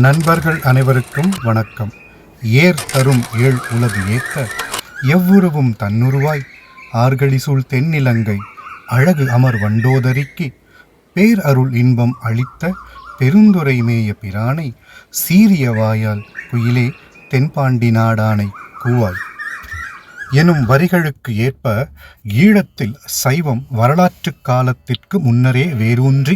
நண்பர்கள் அனைவருக்கும் வணக்கம். ஏர் தரும் ஏழ் உலகு ஏற்க எவ்வுருவும் தன்னுருவாய் ஆர்கழிசூழ் தென்னிலங்கை அழகு அமர் வண்டோதரிக்கு பேர் அருள் இன்பம் அளித்த பெருந்துரை மேய பிரானை சீரிய வாயால் குயிலே தென்பாண்டி நாடானை கூவாய் எனும் வரிகளுக்கு ஏற்ப ஈழத்தில் சைவம் வரலாற்று காலத்திற்கு முன்னரே வேரூன்றி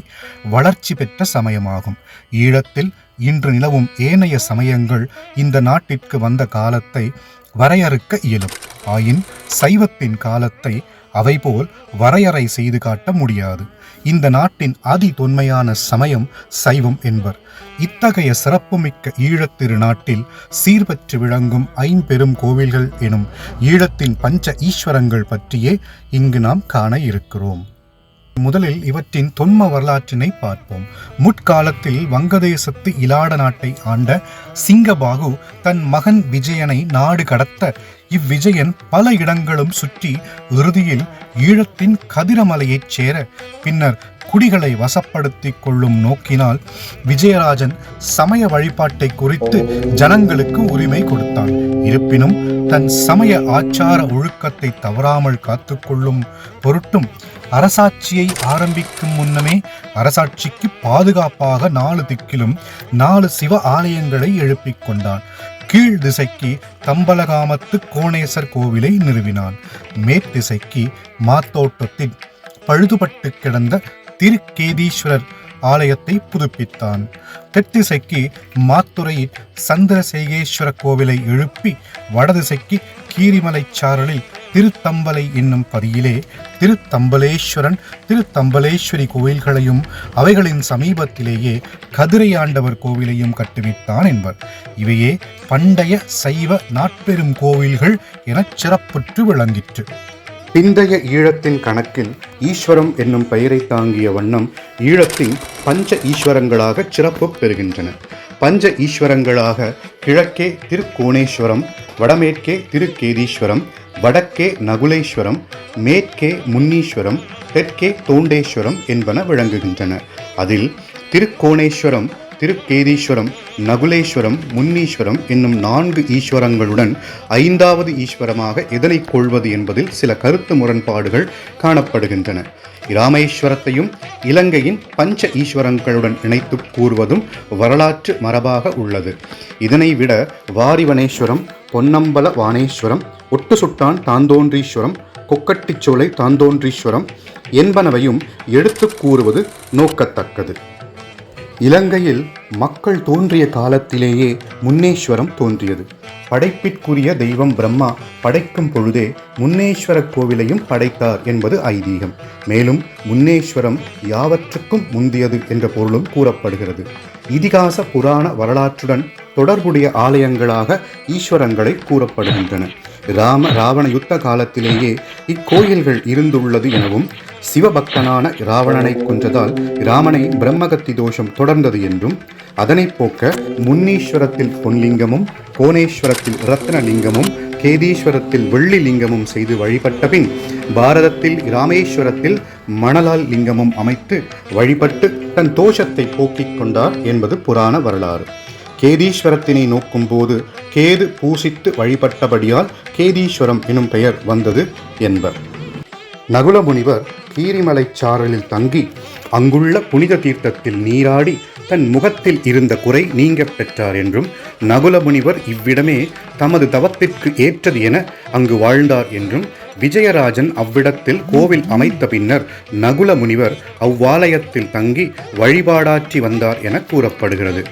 வளர்ச்சி பெற்ற சமயமாகும். ஈழத்தில் இன்று நிலவும் ஏனைய சமயங்கள் இந்த நாட்டிற்கு வந்த காலத்தை வரையறுக்க இயலும். ஆயின் சைவத்தின் காலத்தை அவைபோல் வரையறை செய்து காட்ட முடியாது. இந்த நாட்டின் அதி தொன்மையான சமயம் சைவம் என்பர். இத்தகைய சிறப்புமிக்க ஈழத்திரு நாட்டில் சீர்பெற்று விளங்கும் ஐம்பெரும் கோவில்கள் எனும் ஈழத்தின் பஞ்ச ஈஸ்வரங்கள் பற்றியே இங்கு நாம் காண இருக்கிறோம். முதலில் இவற்றின் தொன்ம வரலாற்றினை பார்ப்போம். முற்காலத்தில் வங்கதேசத்து இலாட நாட்டை ஆண்ட சிங்கபாகு தன் மகன் விஜயனை நாடு கடத்த இவ்விஜயன் பல இடங்களும் சுற்றி இறுதியில் ஈழத்தின் கதிரமலையைச் சேர பின்னர் குடிகளை வசப்படுத்தி கொள்ளும் நோக்கினால் விஜயராஜன் சமய வழிபாட்டை குறித்து ஜனங்களுக்கு உரிமை கொடுத்தான். இருப்பினும் தன் சமய ஆச்சார ஒழுக்கத்தை தவறாமல் காத்துக்கொள்ளும் பொருட்டும் அரசாட்சியை ஆரம்பிக்கும் முன்னமே அரசாட்சிக்கு பாதுகாப்பாக 4 திக்கிலும் 4 சிவ ஆலயங்களை எழுப்பிக் கொண்டான். கீழ் திசைக்கு தம்பலகாமத்து கோணேசர் கோவிலை நிறுவினான். மேற்திசைக்கு மாத்தோட்டத்தின் பழுதுபட்டு கிடந்த திருக்கேதீஸ்வரர் ஆலயத்தை புதுப்பித்தான். தெற்திசைக்கு மாத்துறையில் சந்திரசேகேஸ்வர கோவிலை எழுப்பி வடதிசைக்கு கீரிமலை சாரலில் திருத்தம்பலை என்னும் பதியிலே திருத்தம்பலேஸ்வரன் திருத்தம்பலேஸ்வரி கோவில்களையும் அவைகளின் சமீபத்திலேயே கதிரையாண்டவர் கோவிலையும் கட்டுவித்தான் என்பர். இவையே பண்டைய சைவ நாட்பெரும் கோவில்கள் எனச் சிறப்புற்று விளங்கிற்று. பிந்தைய ஈழத்தின் கணக்கில் ஈஸ்வரம் என்னும் பெயரை தாங்கிய வண்ணம் ஈழத்தின் பஞ்ச ஈஸ்வரங்களாக சிறப்பு பெறுகின்றன. பஞ்ச ஈஸ்வரங்களாக கிழக்கே திருக்கோணேஸ்வரம், வடமேற்கே திருக்கேதீஸ்வரம், வடக்கே நகுலேஸ்வரம், மேற்கே முன்னீஸ்வரம், தெற்கே தோண்டேஸ்வரம் என்பன விளங்குகின்றன. அதில் திருக்கோணேஸ்வரம், திருக்கேதீஸ்வரம், நகுலேஸ்வரம், முன்னீஸ்வரம் என்னும் 4 ஈஸ்வரங்களுடன் 5வது ஈஸ்வரமாக எதனை கொள்வது என்பதில் சில கருத்து முரண்பாடுகள் காணப்படுகின்றன. இராமேஸ்வரத்தையும் இலங்கையின் பஞ்ச ஈஸ்வரங்களுடன் இணைத்து கூறுவதும் வரலாற்று மரபாக உள்ளது. இதனை விட வாரிவனேஸ்வரம், பொன்னம்பல வானேஸ்வரம், ஒட்டுசுட்டான் தாந்தோன்றீஸ்வரம், கொக்கட்டிச்சோலை தாந்தோன்றீஸ்வரம் என்பனவையும் எடுத்து கூறுவது நோக்கத்தக்கது. இலங்கையில் மக்கள் தோன்றிய காலத்திலேயே முன்னேஸ்வரம் தோன்றியது. படைப்பிற்குரிய தெய்வம் பிரம்மா படைக்கும் பொழுதே முன்னேஸ்வர கோவிலையும் படைத்தார் என்பது ஐதீகம். மேலும் முன்னேஸ்வரம் யாவற்றுக்கும் முந்தியது என்ற பொருளும் கூறப்படுகிறது. இதிகாச புராண வரலாற்றுடன் தொடர்புடைய ஆலயங்களாக ஈஸ்வரங்களை கூறப்படுகின்றன. ராவண யுத்த காலத்திலேயே இக்கோயில்கள் இருந்துள்ளது எனவும் சிவபக்தனான இராவணனை கொன்றதால் இராமனை பிரம்மகத்தி தோஷம் தொடர்ந்தது என்றும் அதனை போக்க முன்னீஸ்வரத்தில் பொன்லிங்கமும், கோணேஸ்வரத்தில் ரத்னலிங்கமும், கேதீஸ்வரத்தில் வெள்ளி லிங்கமும் செய்து வழிபட்ட பின் பாரதத்தில் இராமேஸ்வரத்தில் மணலால் லிங்கமும் அமைத்து வழிபட்டு தன் தோஷத்தை போக்கிக் கொண்டார் என்பது புராண வரலாறு. கேதீஸ்வரத்தினை நோக்கும் போது கேது பூசித்து வழிபட்டபடியால் கேதீஸ்வரம் எனும் பெயர் வந்தது என்பர். நகுல முனிவர் கீரிமலை சாரலில் தங்கி அங்குள்ள புனித தீர்த்தத்தில் நீராடி தன் முகத்தில் இருந்த குறை நீங்க பெற்றார் என்றும், நகுல முனிவர் இவ்விடமே தமது தவத்திற்கு ஏற்றது என அங்கு வாழ்ந்தார் என்றும், விஜயராஜன் அவ்விடத்தில் கோவில் அமைத்த பின்னர் நகுல முனிவர் அவ்வாலயத்தில் தங்கி வழிபாடாற்றி வந்தார் என கூறப்படுகிறது.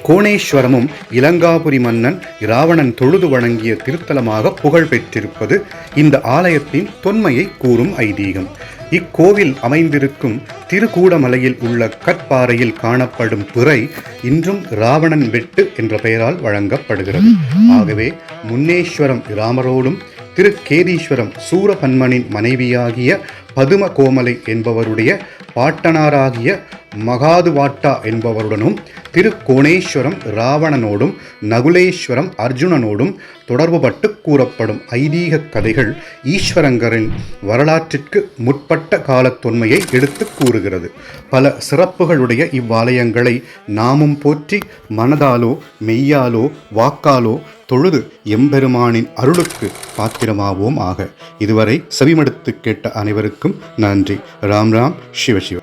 கோணேஸ்வரமும் இலங்காபுரி மன்னன் இராவணன் தொழுது வணங்கிய திருத்தலமாக புகழ் பெற்றிருப்பது இந்த ஆலயத்தின் தொன்மையை கூறும் ஐதீகம். இக்கோவில் அமைந்திருக்கும் திருக்கூடமலையில் உள்ள கற்பாறையில் காணப்படும் பிறை இன்றும் இராவணன் வெட்டு என்ற பெயரால் வழங்கப்படுகிறது. ஆகவே முன்னேஸ்வரம் இராமரோடும் திருக்கேதீஸ்வரம் சூரபன்மனின் மனைவியாகிய பதும கோமலை என்பவருடைய பாட்டனாராகிய மகாதுவாட்டா என்பவருடனும் திருக்கோணேஸ்வரம் ராவணனோடும் நகுலேஸ்வரம் அர்ஜுனனோடும் தொடர்புபட்டு கூறப்படும் ஐதீக கதைகள் ஈஸ்வரங்கரின் வரலாற்றிற்கு முற்பட்ட காலத் தொன்மையை எடுத்து கூறுகிறது. பல சிறப்புகளுடைய இவ்வாலயங்களை நாமும் போற்றி மனதாலோ மெய்யாலோ வாக்காலோ தொழுது எம்பெருமானின் அருளுக்கு பாத்திரமாவோம் ஆக. இதுவரை செவிமடுத்து கேட்ட அனைவருக்கும் நன்றி. ராம் ராம் சிவசிவ.